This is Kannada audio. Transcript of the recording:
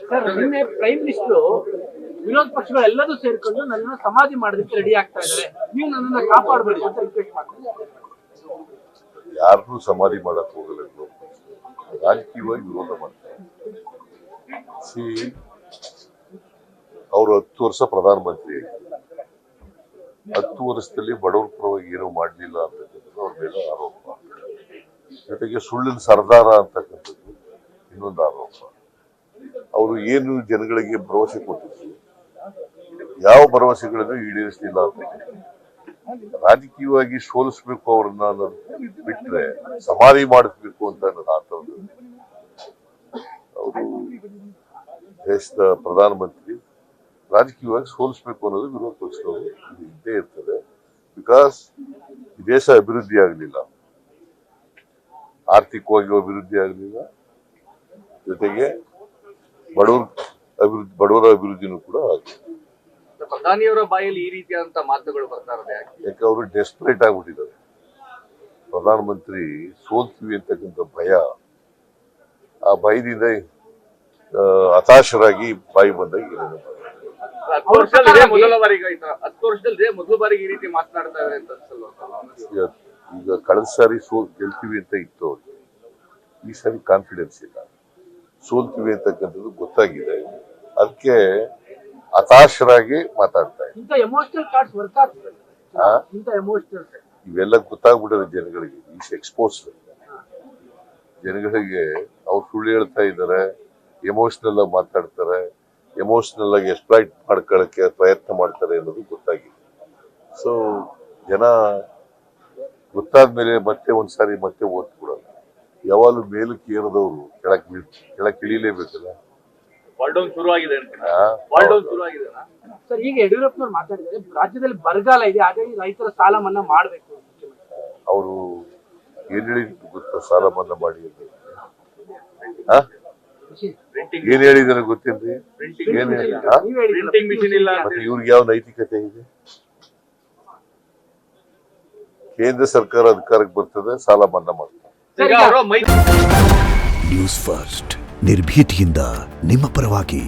ಸರ್ ನಿನ್ನೆ ಪ್ರೈಮ್ ಮಿನಿಸ್ಟರ್ ವಿರೋಧ ಪಕ್ಷಗಳೆಲ್ಲದೂ ಸೇರ್ಕೊಂಡು ನನ್ನನ್ನು ಸಮಾಧಿ ಮಾಡೋದಕ್ಕೆ ರೆಡಿ ಆಗ್ತಾ ಇದ್ದಾರೆ, ನೀವು ನನ್ನನ್ನು ಕಾಪಾಡಬೇಡಿ ಅಂತ ರಿಕ್ವೆಸ್ಟ್ ಮಾಡ್ತಾರೆ. ಯಾರನ್ನೂ ಸಮಾಧಿ ಮಾಡಕ್ ಹೋಗಲ್ಲ, ರಾಜಕೀಯವಾಗಿ ವಿರೋಧ ಮಾಡ್ತಾರೆ. ಅವರು 10 ವರ್ಷ ಪ್ರಧಾನಮಂತ್ರಿ, 10 ವರ್ಷದಲ್ಲಿ ಬಡವರ ಪರವಾಗಿ ಏನೂ ಮಾಡಲಿಲ್ಲ ಅಂತಕ್ಕಂಥದ್ದು ಅವ್ರ ಮೇಲೆ ಆರೋಪ. ಜೊತೆಗೆ ಸುಳ್ಳಿನ ಸರ್ದಾರ ಅಂತಕ್ಕಂಥದ್ದು ಇನ್ನೊಂದು ಆರೋಪ. ಅವರು ಏನು ಜನಗಳಿಗೆ ಭರವಸೆ ಕೊಟ್ಟಿದ್ರು, ಯಾವ ಭರವಸೆಗಳನ್ನು ಈಡೇರಿಸಲಿಲ್ಲ ಅಂತ. ರಾಜಕೀಯವಾಗಿ ಸೋಲಿಸ್ಬೇಕು ಅವ್ರನ್ನ ಬಿಟ್ರೆ ಸಮಾಧಿ ಮಾಡಿಸ್ಬೇಕು ಅಂತ ಅನ್ನೋದು. ಅವರು ದೇಶದ ಪ್ರಧಾನಮಂತ್ರಿ, ರಾಜಕೀಯವಾಗಿ ಸೋಲಿಸ್ಬೇಕು ಅನ್ನೋದು ವಿರೋಧ ಪಕ್ಷದವರು ಇದ್ದೇ ಇರ್ತದೆ. ಬಿಕಾಸ್ ಈ ದೇಶ ಅಭಿವೃದ್ಧಿ ಆಗಲಿಲ್ಲ, ಆರ್ಥಿಕವಾಗಿ ಅಭಿವೃದ್ಧಿ ಆಗಲಿಲ್ಲ, ಜೊತೆಗೆ ಬಡವರ ಅಭಿವೃದ್ಧಿನೂ ಕೂಡ ಆಗಲಿಲ್ಲ. ಪ್ರಧಾನಿಯವರ ಬಾಯಲ್ಲಿ ಈ ರೀತಿಯಾದಂತಹ ಮಾತುಗಳು ಬರ್ತಾ ಇರೋದು ಯಾಕೆ ಅವರು ಡೆಸ್ಪರೇಟ್ ಆಗ್ಬಿಟ್ಟಿದ್ದಾರೆ. ಪ್ರಧಾನಮಂತ್ರಿ ಸೋಲ್ತೀವಿ ಅಂತಕ್ಕಂಥ ಭಯ, ಆ ಭಯದಿಂದ ಹತಾಶರಾಗಿ ಬಾಯಿ ಬಂದಾಗ ಏನೇನು 10 ವರ್ಷದಲ್ಲಿ ಮೊದಲ ಬಾರಿಗೆ ಈ ರೀತಿ ಮಾತನಾಡ್ತಾ ಇದ್ದಾರೆ ಅಂತ. ಈಗ ಕಳೆದ ಸಾರಿ ಗೆಲ್ತೀವಿ ಅಂತ ಇತ್ತು ಅವ್ರಿಗೆ, ಈ ಸಾರಿ ಕಾನ್ಫಿಡೆನ್ಸ್ ಇಲ್ಲ. ಸೋಲ್ತೀವಿ ಅಂತಕ್ಕಂಥದ್ದು ಗೊತ್ತಾಗಿದೆ, ಅದಕ್ಕೆ ಹತಾಶರಾಗಿ ಮಾತಾಡ್ತಾ ಇದ್ದಾರೆ. ಇವೆಲ್ಲ ಗೊತ್ತಾಗ್ಬಿಟ್ಟರೆ ಜನಗಳಿಗೆ, ಈಸ್ ಎಕ್ಸ್ಪೋಸ್. ಜನಗಳಿಗೆ ಅವ್ರು ಸುಳ್ಳು ಹೇಳ್ತಾ ಇದ್ದಾರೆ, ಎಮೋಷನಲ್ ಆಗಿ ಮಾತಾಡ್ತಾರೆ, ಎಮೋಷನಲ್ ಆಗಿ ಎಕ್ಸ್ಪ್ಲಾಯ್ಟ್ ಮಾಡ್ಕೊಳ್ಳಕ್ಕೆ ಪ್ರಯತ್ನ ಮಾಡ್ತಾರೆ ಅನ್ನೋದು ಗೊತ್ತಾಗಿದೆ. ಸೊ ಜನ ಗೊತ್ತಾದ್ಮೇಲೆ ಮತ್ತೆ ಒಂದ್ಸಾರಿ ಮತ್ತೆ ಓದ್ ಕೊಡಲ್ಲ. ಯಾವಾಗಲೂ ಮೇಲಕ್ಕೆ ಏರದವರು ಕೆಳಕ್ಕೆ ಇಳಿಲೇಬೇಕಲ್ಲ. ಸರ್ ಈಗ ಯಡಿಯೂರಪ್ಪನವ್ರು ಮಾತಾಡಿದ್ದಾರೆ, ರಾಜ್ಯದಲ್ಲಿ ಬರಗಾಲ ಇದೆ, ಹಾಗಾಗಿ ರೈತರ ಸಾಲ ಮನ್ನಾ ಮಾಡಬೇಕು. ಅವರು ಏನ್ ಹೇಳಿದ್ರು ಗೊತ್ತಾ? ಸಾಲ ಮನ್ನಾ ಮಾಡಿ ಅಂತ ಏನ್ ಹೇಳಿದಾರೆ ಗೊತ್ತೇನ್ರಿ? ಏನ್ ಮತ್ತೆ ಇವ್ರಿಗೆ ಯಾವ ನೈತಿಕತೆ ಇದೆ? ಕೇಂದ್ರ ಸರ್ಕಾರ ಅಧಿಕಾರಕ್ಕೆ ಬರ್ತದೆ, ಸಾಲ ಮನ್ನಾ ಮಾಡ್ತಾರೆ. ನ್ಯೂಸ್ ಫಸ್ಟ್ ನಿರ್ಭೀತಿಯಿಂದ ನಿಮ್ಮ ಪರವಾಗಿ.